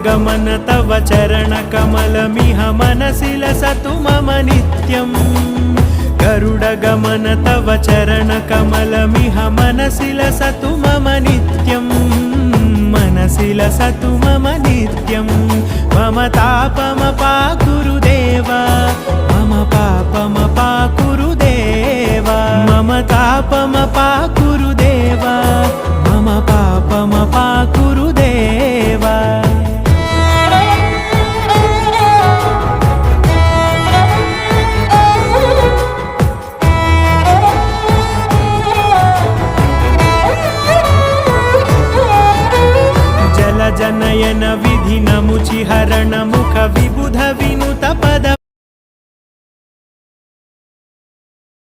गरुडगमन तव चरणकमलमिह मनसि लसतु मम नित्यम् गरुडगमन तव चरणकमलमिह मनसि लसतु मम नित्यम् मनसि लसतु मम नित्यम् मम तापमपा गुरुदेव